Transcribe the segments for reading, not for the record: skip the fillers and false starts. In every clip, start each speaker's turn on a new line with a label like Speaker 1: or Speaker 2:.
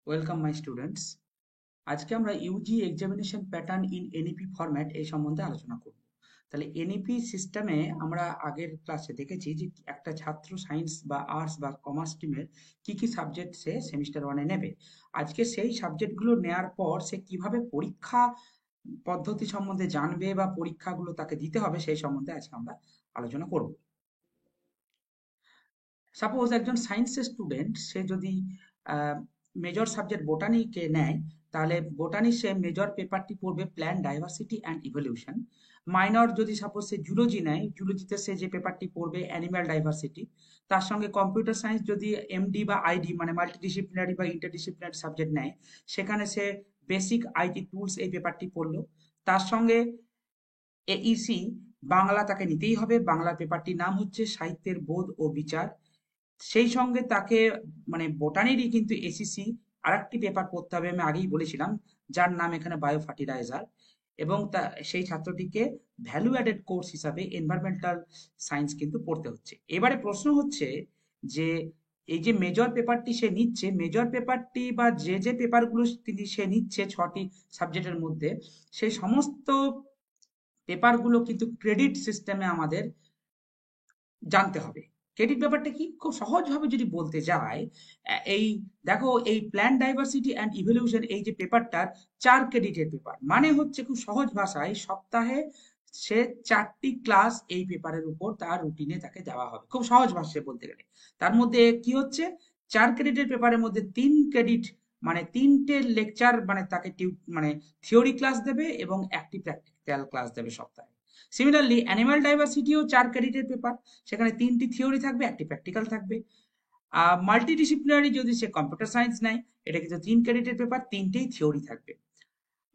Speaker 1: Welcome my students. আজকে আমরা UG examination pattern in NEP format এই সম্বন্ধে আলোচনা করব। তাহলে এনইপি সিস্টেমে আমরা আগের ক্লাসে দেখেছি যে একটা ছাত্র সায়েন্স বা আর্টস বা কমার্স স্ট্রিমের কি কি সাবজেক্ট সে সেমিস্টার ওয়ানে নেবে। আজকে সেই সাবজেক্টগুলো নেওয়ার পর সে কিভাবে পরীক্ষা পদ্ধতি সম্বন্ধে জানবে বা পরীক্ষাগুলো তাকে দিতে হবে সেই সম্বন্ধে আজকে আমরা আলোচনা করব। সাপোজ একজন সায়েন্সের স্টুডেন্ট সে যদি মেজর সাবজেক্ট বোটানিকে নেয়, তাহলে বোটানি সে মেজর পেপারটি পড়বে plant diversity and evolution. Minor যদি সাপোজ সে জুলজি নেয়, জুলজিতে সে যে পেপারটি পড়বে অ্যানিম্যাল ডাইভার্সিটি। তার সঙ্গে কম্পিউটার সায়েন্স যদি এমডি বা আইডি মানে মাল্টিডিসিপ্লিনারি বা ইন্টারডিসিপ্লিনারি সাবজেক্ট নেয়, সেখানে সে বেসিক আইটি টুলস এই পেপারটি পড়লো। তার সঙ্গে এইসি বাংলা তাকে নিতেই হবে, বাংলা পেপারটির নাম হচ্ছে সাহিত্যের বোধ ও বিচার। সেই সঙ্গে তাকে মানে বোটানিরই কিন্তু এসিসি আরেকটি পেপার পড়তে হবে, আমি আগেই বলেছিলাম, যার নাম এখানে বায়ো ফার্টিলাইজার। এবং তা সেই ছাত্রটিকে ভ্যালু অ্যাডেড কোর্স হিসাবে এনভায়রনমেন্টাল সায়েন্স কিন্তু পড়তে হচ্ছে। এবারে প্রশ্ন হচ্ছে যে এই যে মেজর পেপারটি সে নিচ্ছে, মেজর পেপারটি বা যে পেপারগুলো সে নিচ্ছে ছটি সাবজেক্টের মধ্যে, সেই সমস্ত পেপারগুলো কিন্তু ক্রেডিট সিস্টেমে আমাদের জানতে হবে। ক্রেডিট ব্যাপারটা কি, খুব সহজভাবে যদি বলতে যাই, এই দেখো এই প্ল্যান ডাইভার্সিটি অ্যান্ড ইভলিউশন এই যে পেপারটার 4 ক্রেডিটের পেপার, মানে হচ্ছে খুব সহজ ভাষায় সপ্তাহে সে 4টি ক্লাস এই পেপারের উপর তার রুটিনে তাকে দেওয়া হবে, খুব সহজ ভাষায় বলতে গেলে। তার মধ্যে কি হচ্ছে, 4 ক্রেডিটের পেপারের মধ্যে 3 ক্রেডিট মানে 3টে লেকচার মানে তাকে মানে থিওরি ক্লাস দেবে এবং একটি প্র্যাকটিক্যাল ক্লাস দেবে সপ্তাহে। সিমিলারলি অ্যানিমাল ডাইভার্সিটিও 4 ক্রেডিটের পেপার, সেখানে 3টি থিওরি থাকবে, একটি প্র্যাকটিক্যাল থাকবে। মাল্টিডিসিপ্লিনারি যদি সে কম্পিউটার সায়েন্স নেয়, এটা কিন্তু 3 ক্রেডিটের পেপার, 3টেই থিওরি থাকবে।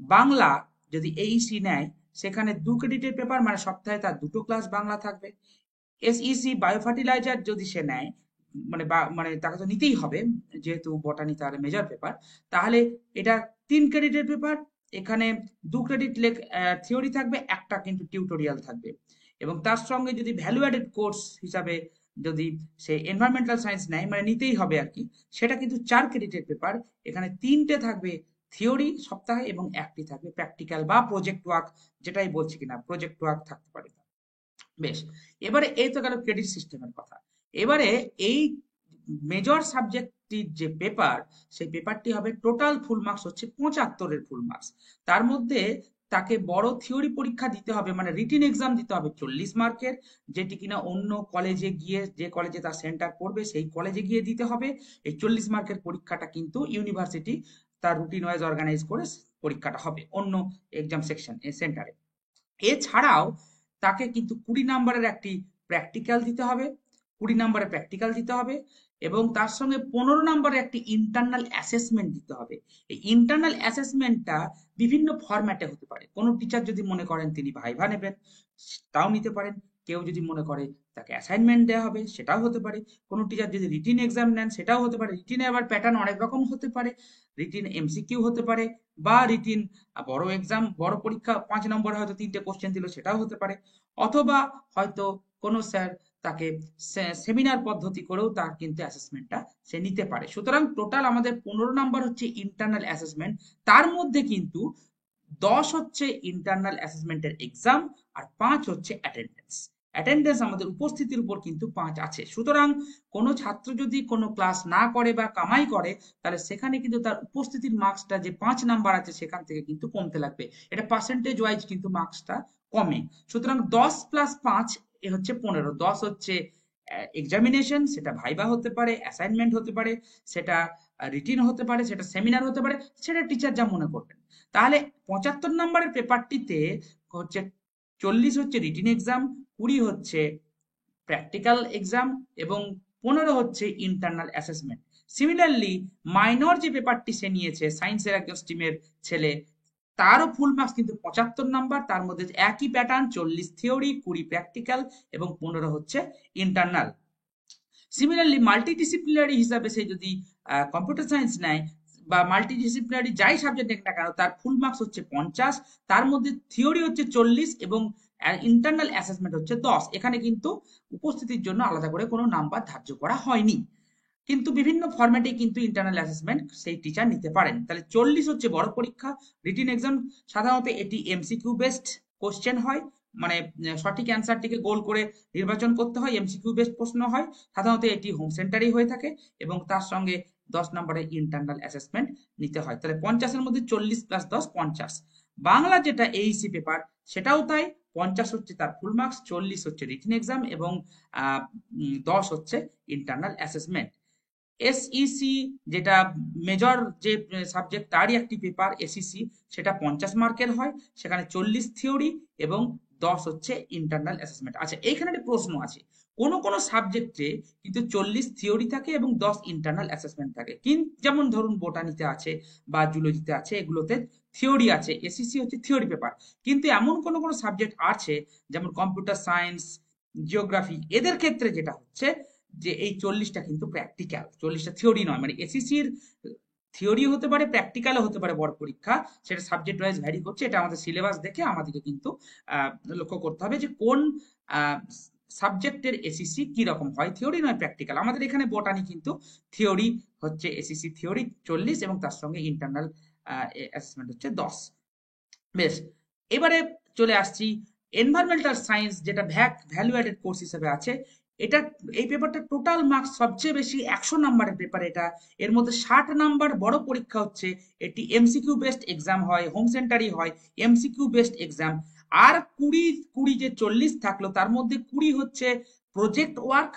Speaker 1: বাংলা যদি এইসি নেয়, সেখানে 2 ক্রেডিটের পেপার, মানে সপ্তাহে তার 2টো ক্লাস বাংলা থাকবে। এসইসি বায়ো ফার্টিলাইজার যদি সে নেয়, মানে মানে তাকে তো নিতেই হবে যেহেতু বটানি তার মেজর পেপার, তাহলে এটা 3 ক্রেডিটের পেপার। এখানে 2 ক্রেডিট থিওরি থাকবে, একটা কিন্তু টিউটোরিয়াল থাকবে। এবং তার সঙ্গে যদি ভ্যালু অ্যাডেড কোর্স হিসাবে যদি সে এনভায়রনমেন্টাল সায়েন্স নেয়, মানে নিতেই হবে আর কি, সেটা কিন্তু 4 ক্রেডিটের পেপার। এখানে 3টে থাকবে থিওরি সপ্তাহে এবং একটি থাকবে প্র্যাকটিক্যাল বা প্রজেক্ট ওয়ার্ক, যেটাই বলছি কিনা প্রজেক্ট ওয়ার্ক থাকতে পারে। বেশ, এবারে এই তো গেল ক্রেডিট সিস্টেমের কথা। এবারে এই মেজর সাবজেক্টটির যে পেপার, সেই পেপারটি হবে টোটাল ফুল মার্কস হচ্ছে 75-এর ফুল মার্কস। তার মধ্যে তাকে বড় থিওরি পরীক্ষা দিতে হবে, মানে রিটিন এক্সাম দিতে হবে 40 মার্কের, যেটি কিনা অন্য কলেজে গিয়ে, যে কলেজে তার সেন্টার পড়বে সেই কলেজে গিয়ে দিতে হবে। এই 40 মার্কের পরীক্ষাটা কিন্তু ইউনিভার্সিটি তার রুটিন ওয়াইজ অর্গানাইজ করে পরীক্ষাটা হবে অন্য এক্সাম সেকশন সেন্টারে। এছাড়াও তাকে কিন্তু 20 নম্বরের একটি প্র্যাকটিক্যাল দিতে হবে, 20 নম্বরের প্র্যাকটিক্যাল দিতে হবে, এবং তার সঙ্গে 15 নম্বরের একটি ইন্টারনাল অ্যাসেসমেন্ট দিতে হবে। এই ইন্টারনাল অ্যাসেসমেন্টটা বিভিন্ন ফরম্যাটে হতে পারে। কোনো টিচার যদি মনে করেন তিনি ভাইভা নেবেন, তাও নিতে পারেন। কেউ যদি মনে করে তাকে অ্যাসাইনমেন্ট দেওয়া হবে, সেটাও হতে পারে। কোনো টিচার যদি রিটিন এক্সাম নেন, সেটাও হতে পারে। রিটিনে আবার প্যাটার্ন অনেক রকম হতে পারে, রিটিন এমসিকিউ হতে পারে, বা রিটিন বড় এক্সাম, বড় পরীক্ষা 5 নম্বরে হয়তো 3টে কোশ্চেন দিল, সেটাও হতে পারে। অথবা হয়তো কোনো স্যার তাকে সেমিনার পদ্ধতি করেও তার কিন্তু অ্যাসেসমেন্টটা সে নিতে পারে। সুতরাং টোটাল আমাদের 15 নম্বর হচ্ছে ইন্টারনাল অ্যাসেসমেন্ট। তার মধ্যে কিন্তু 10 হচ্ছে ইন্টারনাল অ্যাসেসমেন্টের এক্সাম, আর 5 হচ্ছে অ্যাটেন্ডেন্স। অ্যাটেন্ডেন্স আমাদের উপস্থিতির উপর কিন্তু 5 আছে। সুতরাং কোনো ছাত্র যদি কোনো ক্লাস না করে বা কামাই করে, তাহলে সেখানে কিন্তু তার উপস্থিতির মার্কসটা যে 5 নাম্বার আছে সেখান থেকে কিন্তু কমতে লাগবে। এটা পার্সেন্টেজ ওয়াইজ কিন্তু মার্কসটা কমে। সুতরাং 10+5 এ হচ্ছে 15। 10 হচ্ছে এক্সামিনেশন, সেটা ভাইবা হতে পারে, অ্যাসাইনমেন্ট হতে পারে, সেটা রিটিন হতে পারে, সেটা সেমিনার হতে পারে, সেটা টিচার যা মনে করবেন। তাহলে 75 নম্বরের পেপারটিতে হচ্ছে 40 হচ্ছে রিটিন এক্সাম, 20 হচ্ছে প্র্যাকটিক্যাল এক্সাম, এবং 15 হচ্ছে ইন্টারনাল অ্যাসেসমেন্ট। সিমিলারলি মাইনর যে পেপারটি সে নিয়েছে, সায়েন্সের একজন স্ট্রিমের ছেলে, তারও ফুল মার্কস কিন্তু 75 নাম্বার। তার মধ্যে একই প্যাটার্ন, 40 থিওরি, 20 প্র্যাকটিক্যাল এবং 15 হচ্ছে ইন্টারনাল। সিমিলারলি মাল্টিডিসিপ্লিনারি হিসাবে সে যদি কম্পিউটার সায়েন্স নেয় বা মাল্টিডিসিপ্লিনারি যাই সাবজেক্ট নেক না কেন, তার ফুল মার্কস হচ্ছে 50। তার মধ্যে থিওরি হচ্ছে 40 এবং ইন্টারনাল অ্যাসেসমেন্ট হচ্ছে 10। এখানে কিন্তু উপস্থিতির জন্য আলাদা করে কোনো নাম্বার ধার্য করা হয়নি। কিন্তু বিভিন্ন ফরম্যাটে কিন্তু ইন্টারনাল অ্যাসেসমেন্ট সেই টিচার নিতে পারেন। তাহলে 40 হচ্ছে বড় পরীক্ষা, রিটেন এক্সাম। সাধারণত এটি এমসিকিউ বেসড কোশ্চেন হয়, মানে সঠিক অ্যান্সারটিকে গোল করে নির্বাচন করতে হয়, এমসিকিউ বেসড প্রশ্ন হয়। সাধারণত এটি হোম সেন্টারেই হয়ে থাকে এবং তার সঙ্গে 10 নম্বরের ইন্টারনাল অ্যাসেসমেন্ট নিতে হয়। তাহলে 50-এর মধ্যে 40 প্লাস 10 50। বাংলা যেটা এইসি পেপার সেটাও তাই, 50 হচ্ছে তার ফুল মার্কস, 40 হচ্ছে রিটেন এক্সাম এবং 10 হচ্ছে ইন্টারনাল অ্যাসেসমেন্ট। এসইসি যেটা মেজর যে সাবজেক্ট তারই একটি পেপার এসইসি, সেটা 50 মার্কের হয়, সেখানে 40 থিওরি এবং 10 হচ্ছে ইন্টারনাল অ্যাসেসমেন্ট। আচ্ছা, এইখানে একটা প্রশ্ন আছে, কোন কোন সাবজেক্টে কিন্তু 40 থিওরি থাকে এবং 10 ইন্টারনাল অ্যাসেসমেন্ট থাকে, কিন্তু যেমন ধরুন বোটানিতে আছে বা জুলজিতে আছে, এগুলোতে থিওরি আছে, এসইসি হচ্ছে থিওরি পেপার। কিন্তু এমন কোন কোন সাবজেক্ট আছে যেমন কম্পিউটার সায়েন্স, জিওগ্রাফি, এদের ক্ষেত্রে যেটা হচ্ছে যে এই 40টা কিন্তু প্র্যাকটিক্যাল, 40টা থিওরি নয়। মানে এসইসির থিওরি হতে পারে, প্র্যাকটিক্যালও হতে পারে বড় পরীক্ষা, সেটা সাবজেক্ট ওয়াইজ ভ্যারি করছে। এটা আমাদের সিলেবাস দেখে আমাদেরকে কিন্তু লক্ষ্য করতে হবে যে কোন সাবজেক্টের এসইসি কি রকম হয়, থিওরি নয় প্র্যাকটিক্যাল। আমাদের এখানে বোটানি কিন্তু থিওরি হচ্ছে এসইসি থিওরি 40 এবং তার সঙ্গে ইন্টারনাল অ্যাসেসমেন্ট হচ্ছে 10। বেশ, এবারে চলে আসছি এনভায়রনমেন্টাল সায়েন্স, যেটা ভ্যালু অ্যাডেড কোর্স হিসেবে আছে। এটা, এই পেপারটা টোটাল মার্কস সবচেয়ে বেশি 100 নাম্বারের পেপার এটা। এর মধ্যে 60 নাম্বার বড় পরীক্ষা হচ্ছে, এটি এমসিকিউ বেসড এক্সাম হয়, হোম সেন্টারই হয়, এমসিকিউ বেসড এক্সাম। আর 20 যে 40 থাকলো তার মধ্যে 20 হচ্ছে প্রজেক্ট ওয়ার্ক,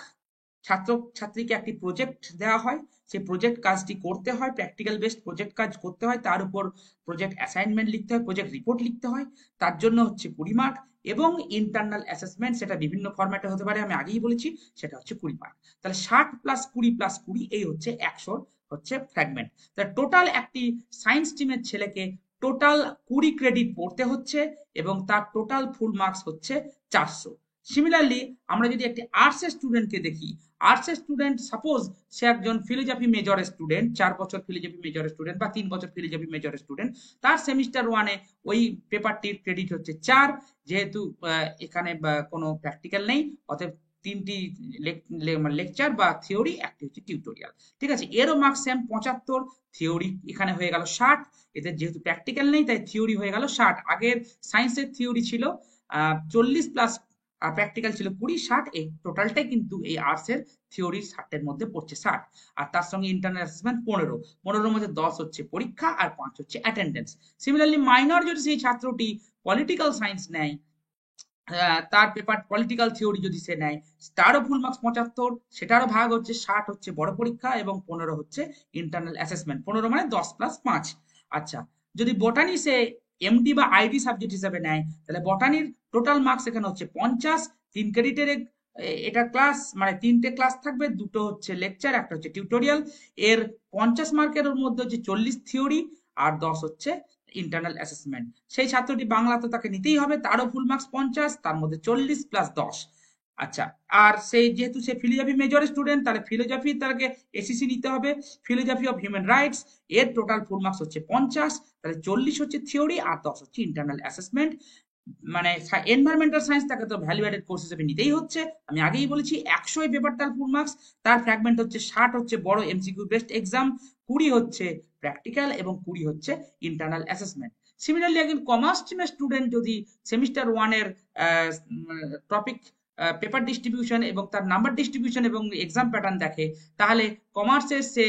Speaker 1: ছাত্র ছাত্রীকে একটি প্রজেক্ট দেওয়া হয়, সেই প্রজেক্ট কাজটি করতে হয়, প্র্যাকটিক্যাল বেসড প্রজেক্ট কাজ করতে হয়, তার উপর প্রজেক্ট অ্যাসাইনমেন্ট লিখতে হয়, প্রজেক্ট রিপোর্ট লিখতে হয়, তার জন্য হচ্ছে 20 মার্ক। এবং ইন্টারনাল অ্যাসেসমেন্ট, সেটা বিভিন্ন ফরম্যাটে হতে পারে, আমি আগেই বলেছি, সেটা হচ্ছে 20 মার্ক। তাহলে 60 প্লাস 20 প্লাস 20, এই হচ্ছে 100 হচ্ছে ফ্র্যাগমেন্ট। তাহলে টোটাল একটি সায়েন্স টিমের ছেলেকে টোটাল 20 ক্রেডিট পড়তে হচ্ছে এবং তার টোটাল ফুল মার্কস হচ্ছে 400। সিমিলারলি আমরা যদি একটি আর্টসের স্টুডেন্টকে দেখি, আর্টসের স্টুডেন্ট সাপোজ সে একজন ফিলোজফি মেজরের স্টুডেন্ট, 4 বছর ফিলোজফি মেজরের স্টুডেন্ট বা 3 বছর ফিলোজফি মেজরের স্টুডেন্ট, তার সেমিস্টার ওয়ানে ওই পেপারটির ক্রেডিট হচ্ছে 4। যেহেতু এখানে কোনো প্র্যাকটিক্যাল নেই, অতএব 3টি লেকচার বা থিওরি, একটি হচ্ছে টিউটোরিয়াল। ঠিক আছে, এরও মার্কস সেম 75, থিওরি এখানে হয়ে গেল 60। এদের যেহেতু প্র্যাকটিক্যাল নেই তাই থিওরি হয়ে গেল 60। আগের সায়েন্সের থিওরি ছিল 40 প্লাস আর প্র্যাকটিক্যাল ছিল 20, 60। এই টোটালটাই কিন্তু এই আর্টস এর থিওরি 60-এর মধ্যে পড়ছে 60। আর তার সঙ্গে ইন্টারনাল অ্যাসেসমেন্ট 15, 15-এর মধ্যে 10 হচ্ছে পরীক্ষা আর 5 হচ্ছে অ্যাটেন্ডেন্স। সিমিলারলি মাইনর যদি সেই ছাত্রটি পলিটিক্যাল সায়েন্স নেয়, তার পেপার পলিটিক্যাল থিওরি যদি সে নেয়, তারও ফুল মার্কস 75, সেটারও ভাগ হচ্ছে 60 হচ্ছে বড় পরীক্ষা এবং 15 হচ্ছে ইন্টারনাল অ্যাসেসমেন্ট। 15 মানে 10 প্লাস 5। আচ্ছা, যদি বোটানি সে এমডি বা আইডি সাবজেক্ট হিসাবে নেয়, তাহলে বোটানির টোটাল মার্কস এখানে হচ্ছে 50। 3 ক্রেডিটের এটা ক্লাস, মানে 3টে ক্লাস থাকবে, 2টো হচ্ছে লেকচার, একটা হচ্ছে টিউটোরিয়াল। এর 50 মার্কের মধ্যে হচ্ছে 40 থিওরি আর 10 হচ্ছে ইন্টারনাল অ্যাসেসমেন্ট। সেই ছাত্রটি বাংলা তো তাকে নিতেই হবে, তারও ফুল মার্কস 50, তার মধ্যে 40 প্লাস 10। আচ্ছা, আর সেই যেহেতু সে ফিলোজফি মেজর স্টুডেন্ট, তাহলে ফিলোজফি তাকে এসিসি নিতে হবে, ফিলোজফি অফ হিউম্যান রাইটস। এর টোটাল ফুল মার্কস হচ্ছে 50, তাহলে 40 হচ্ছে থিওরি আর 10 হচ্ছে ইন্টারনাল অ্যাসেসমেন্ট। মানে এনভায়রনমেন্টাল সায়েন্স তাকে তো ভ্যালু অ্যাডেড কোর্স হিসেবে নিতেই হচ্ছে, আমি আগেই বলেছি। 100 পেপারটার ফুল মার্কস, তার ফ্র্যাগমেন্ট হচ্ছে 60 হচ্ছে বড় এমসিকিউ বেসড এক্সাম, 20 হচ্ছে প্র্যাকটিক্যাল এবং 20 হচ্ছে ইন্টারনাল অ্যাসেসমেন্ট। সিমিলারলি একজন কমার্স স্ট্রিমের স্টুডেন্ট যদি সেমিস্টার ওয়ানের টপিক, পেপার ডিস্ট্রিবিউশন এবং তার নাম্বার ডিস্ট্রিবিউশন এবং এক্সাম প্যাটার্ন দেখে, তাহলে কমার্সের সে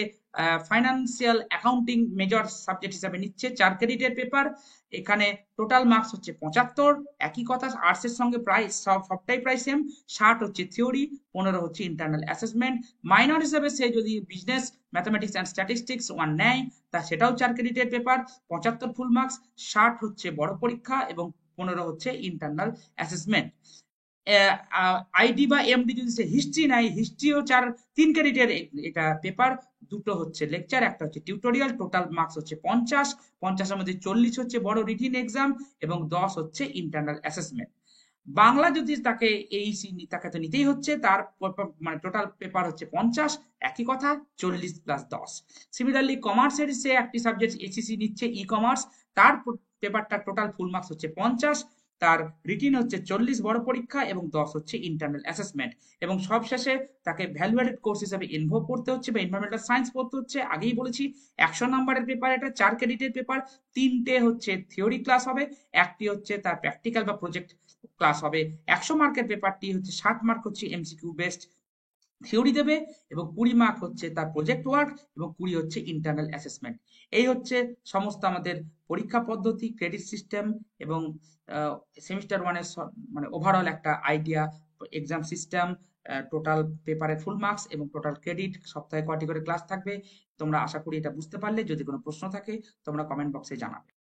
Speaker 1: ফাইন্যান্সিয়াল অ্যাকাউন্টিং মেজর সাবজেক্ট হিসাবে নিচ্ছে, 4 ক্রেডিটের পেপার। এখানে টোটাল মার্কস হচ্ছে 75। একই কথা, আর্টসের সঙ্গে প্রায় সবটাই প্রায় সেম, 60 হচ্ছে থিওরি, 15 হচ্ছে ইন্টারনাল অ্যাসেসমেন্ট। মাইনর হিসেবে সে যদি বিজনেস ম্যাথামেটিক্স অ্যান্ড স্ট্যাটিস্টিক্স 1 নেয়, তা সেটাও 4 ক্রেডিটের পেপার, 75 ফুল মার্কস, 60 হচ্ছে বড় পরীক্ষা এবং 15 হচ্ছে ইন্টারনাল অ্যাসেসমেন্ট। আইডি বা এমডি যদি সে হিস্ট্রি নেয়, হিস্ট্রিও 3 ক্রেডিটের এটা পেপার, 2টো হচ্ছে লেকচার, একটা হচ্ছে টিউটোরিয়াল, টোটাল মার্কস হচ্ছে 50। 50-এর মধ্যে 40 হচ্ছে বড় রিটিন এক্সাম এবং 10 হচ্ছে ইন্টারনাল অ্যাসেসমেন্ট। বাংলা যদি তাকে এইসি তাকে তো নিতেই হচ্ছে, তার মানে টোটাল পেপার হচ্ছে 50, একই কথা, 40 প্লাস 10। সিমিলারলি কমার্সের সে একটি সাবজেক্ট এসিসি নিচ্ছে ই কমার্স, তার পেপারটা টোটাল ফুল মার্কস হচ্ছে 50, তার রিটিন হচ্ছে 40 বড় পরীক্ষা এবং 10 হচ্ছে ইন্টারনাল অ্যাসেসমেন্ট, এবং সবশেষে তাকে ভ্যালুয়েটেড কোর্স হিসেবে ইনভলভ করতে হচ্ছে বা এনভায়রনমেন্টাল সায়েন্স পড়তে হচ্ছে। আগেই বলেছি 100 নাম্বারের পেপার, এটা 4 ক্রেডিটের পেপার, 3টে হচ্ছে থিওরি ক্লাস হবে, একটি হচ্ছে তার প্র্যাকটিক্যাল বা প্রজেক্ট ক্লাস হবে। 100 মার্কের পেপারটি হচ্ছে 60 মার্ক হচ্ছে এমসিকিউ বেসড থিওরি দেবে, এবং 20 মার্ক হচ্ছে তার প্রজেক্ট ওয়ার্ক, এবং 20 হচ্ছে ইন্টারনাল অ্যাসেসমেন্ট। এই হচ্ছে সমস্ত আমাদের পরীক্ষা পদ্ধতি, ক্রেডিট সিস্টেম, এবং সেমিস্টার ওয়ানের মানে ওভারঅল একটা আইডিয়া, এক্সাম সিস্টেম, টোটাল পেপারের ফুল মার্কস এবং টোটাল ক্রেডিট, সপ্তাহে কয়টি করে ক্লাস থাকবে। তোমরা আশা করি এটা বুঝতে পারলে। যদি কোনো প্রশ্ন থাকে তোমরা কমেন্ট বক্সে জানাবে।